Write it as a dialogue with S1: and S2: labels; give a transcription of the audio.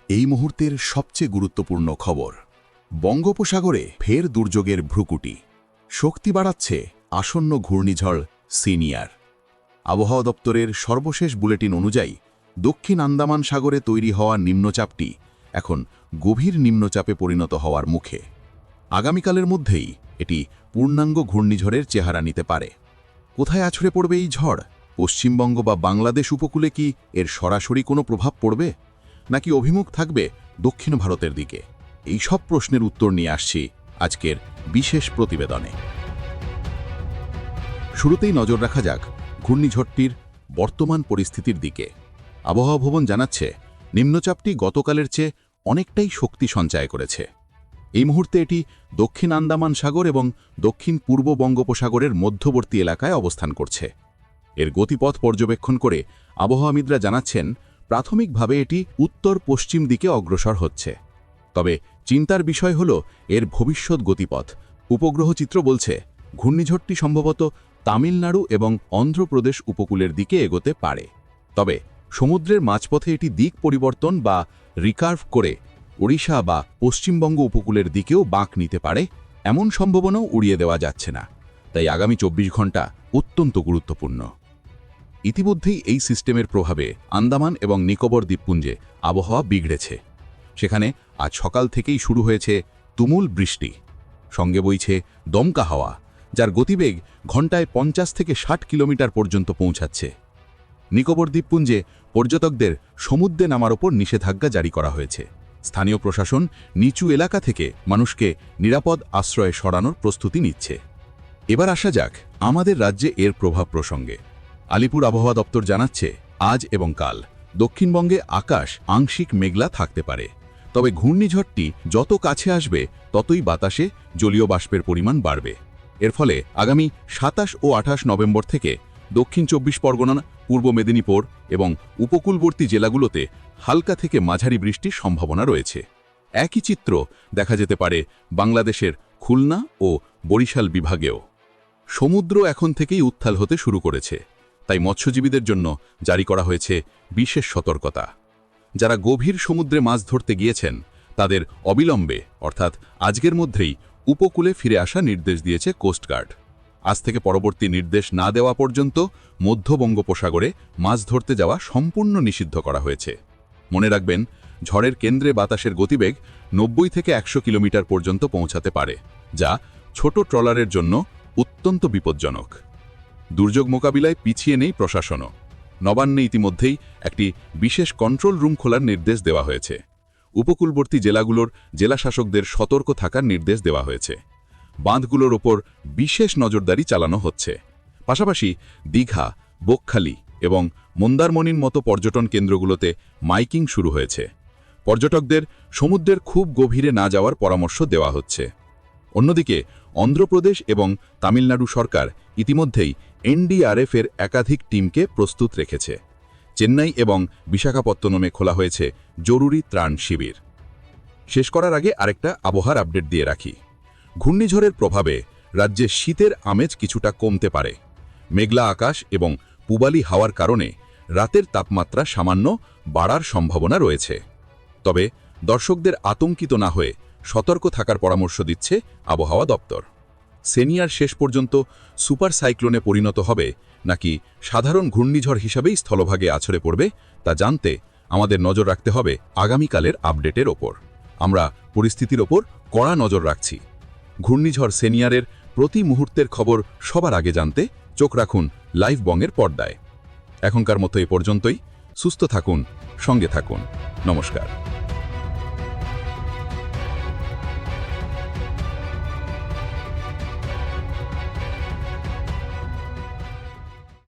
S1: এই মুহূর্তের সবচেয়ে গুরুত্বপূর্ণ খবর, বঙ্গোপসাগরে ফের দুর্যোগের ভ্রুকুটি, শক্তি বাড়াচ্ছে আসন্ন ঘূর্ণিঝড় সিনিয়র। আবহাওয়া দপ্তরের সর্বশেষ বুলেটিন অনুযায়ী দক্ষিণ আন্দামান সাগরে তৈরি হওয়া নিম্নচাপটি এখন গভীর নিম্নচাপে পরিণত হওয়ার মুখে। আগামীকালের মধ্যেই এটি পূর্ণাঙ্গ ঘূর্ণিঝড়ের চেহারা নিতে পারে। কোথায় আছড়ে পড়বে এই ঝড়? পশ্চিমবঙ্গ বা বাংলাদেশ উপকূলে কি এর সরাসরি কোনো প্রভাব পড়বে, নাকি অভিমুখ থাকবে দক্ষিণ ভারতের দিকে? এই সব প্রশ্নের উত্তর নিয়ে আসছি আজকের বিশেষ প্রতিবেদনে। শুরুতেই নজর রাখা যাক ঘূর্ণিঝড়টির বর্তমান পরিস্থিতির দিকে। আবহাওয়া ভবন জানাচ্ছে, নিম্নচাপটি গতকালের চেয়ে অনেকটাই শক্তি সঞ্চয় করেছে। এই মুহূর্তে এটি দক্ষিণ আন্দামান সাগর এবং দক্ষিণ পূর্ব বঙ্গোপসাগরের মধ্যবর্তী এলাকায় অবস্থান করছে। এর গতিপথ পর্যবেক্ষণ করে আবহাওয়াবিদরা জানাচ্ছেন, প্রাথমিকভাবে এটি উত্তর পশ্চিম দিকে অগ্রসর হচ্ছে। তবে চিন্তার বিষয় হল এর ভবিষ্যৎ গতিপথ। উপগ্রহ চিত্র বলছে, ঘূর্ণিঝড়টি সম্ভবত তামিলনাড়ু এবং অন্ধ্রপ্রদেশ উপকূলের দিকে এগোতে পারে। তবে সমুদ্রের মাঝপথে এটি দিক পরিবর্তন বা রিকার্ভ করে ওড়িশা বা পশ্চিমবঙ্গ উপকূলের দিকেও বাঁক নিতে পারে, এমন সম্ভাবনাও উড়িয়ে দেওয়া যাচ্ছে না। তাই আগামী 24 ঘন্টা অত্যন্ত গুরুত্বপূর্ণ। ইতিমধ্যেই এই সিস্টেমের প্রভাবে আন্দামান এবং নিকোবর দ্বীপপুঞ্জে আবহাওয়া বিগড়েছে। সেখানে আজ সকাল থেকেই শুরু হয়েছে তুমুল বৃষ্টি, সঙ্গে বইছে দমকা হাওয়া, যার গতিবেগ ঘণ্টায় 50 থেকে 60 কিলোমিটার পর্যন্ত পৌঁছাচ্ছে। নিকোবর দ্বীপপুঞ্জে পর্যটকদের সমুদ্রে নামার ওপর নিষেধাজ্ঞা জারি করা হয়েছে। স্থানীয় প্রশাসন নিচু এলাকা থেকে মানুষকে নিরাপদ আশ্রয়ে সরানোর প্রস্তুতি নিচ্ছে। এবার আসা যাক আমাদের রাজ্যে এর প্রভাব প্রসঙ্গে। আলিপুর আবহাওয়া দপ্তর জানাচ্ছে, আজ এবং কাল দক্ষিণবঙ্গে আকাশ আংশিক মেঘলা থাকতে পারে। তবে ঘূর্ণিঝড়টি যত কাছে আসবে ততই বাতাসে জলীয় বাষ্পের পরিমাণ বাড়বে। এর ফলে আগামী 27 ও 28 নভেম্বর থেকে দক্ষিণ 24 পরগনা, পূর্ব মেদিনীপুর এবং উপকূলবর্তী জেলাগুলোতে হালকা থেকে মাঝারি বৃষ্টির সম্ভাবনা রয়েছে। একই চিত্র দেখা যেতে পারে বাংলাদেশের খুলনা ও বরিশাল বিভাগেও। সমুদ্র এখন থেকেই উত্তাল হতে শুরু করেছে, তাই মৎস্যজীবীদের জন্য জারি করা হয়েছে বিশেষ সতর্কতা। যারা গভীর সমুদ্রে মাছ ধরতে গিয়েছেন তাদের অবিলম্বে অর্থাৎ আজকের মধ্যেই উপকূলে ফিরে আসা নির্দেশ দিয়েছে কোস্টগার্ড। আজ থেকে পরবর্তী নির্দেশ না দেওয়া পর্যন্ত মধ্য বঙ্গোপসাগরে মাছ ধরতে যাওয়া সম্পূর্ণ নিষিদ্ধ করা হয়েছে। মনে রাখবেন, ঝড়ের কেন্দ্রে বাতাসের গতিবেগ 90 থেকে 100 কিলোমিটার পর্যন্ত পৌঁছাতে পারে, যা ছোট ট্রলারের জন্য অত্যন্ত বিপজ্জনক। দুর্যোগ মোকাবিলায় পিছিয়ে নেই প্রশাসনও। নবান্নে ইতিমধ্যেই একটি বিশেষ কন্ট্রোল রুম খোলার নির্দেশ দেওয়া হয়েছে। উপকূলবর্তী জেলাগুলোর জেলাশাসকদের সতর্ক থাকার নির্দেশ দেওয়া হয়েছে। বাঁধগুলোর ওপর বিশেষ নজরদারি চালানো হচ্ছে। পাশাপাশি দীঘা, বকখালি এবং মন্দারমণির মতো পর্যটন কেন্দ্রগুলোতে মাইকিং শুরু হয়েছে। পর্যটকদের সমুদ্রের খুব গভীরে না যাওয়ার পরামর্শ দেওয়া হচ্ছে। অন্যদিকে অন্ধ্রপ্রদেশ এবং তামিলনাড়ু সরকার ইতিমধ্যেই এনডিআরএফ-এর একাধিক টিমকে প্রস্তুত রেখেছে। চেন্নাই এবং বিশাখাপত্তনমে খোলা হয়েছে জরুরি ত্রাণ শিবির। শেষ করার আগে আরেকটা আবহাওয়ার আপডেট দিয়ে রাখি। ঘূর্ণিঝড়ের প্রভাবে রাজ্যে শীতের আমেজ কিছুটা কমতে পারে। মেঘলা আকাশ এবং পূবালি হাওয়ার কারণে রাতের তাপমাত্রা সামান্য বাড়ার সম্ভাবনা রয়েছে। তবে দর্শকদের আতঙ্কিত না হয়ে সতর্ক থাকার পরামর্শ দিচ্ছে আবহাওয়া দপ্তর। সিনিয়র শেষ পর্যন্ত সুপার সাইক্লোনে পরিণত হবে নাকি সাধারণ ঘূর্ণিঝড় হিসাবেই স্থলভাগে আছড়ে পড়বে তা জানতে আমাদের নজর রাখতে হবে আগামীকালের আপডেটের ওপর। আমরা পরিস্থিতির ওপর কড়া নজর রাখছি। ঘূর্ণিঝড় সিনিয়রের প্রতি মুহূর্তের খবর সবার আগে জানতে চোখ রাখুন লাইভ বঙ্গের পর্দায়। এখনকার মতো এ পর্যন্তই। সুস্থ থাকুন, সঙ্গে থাকুন। নমস্কার।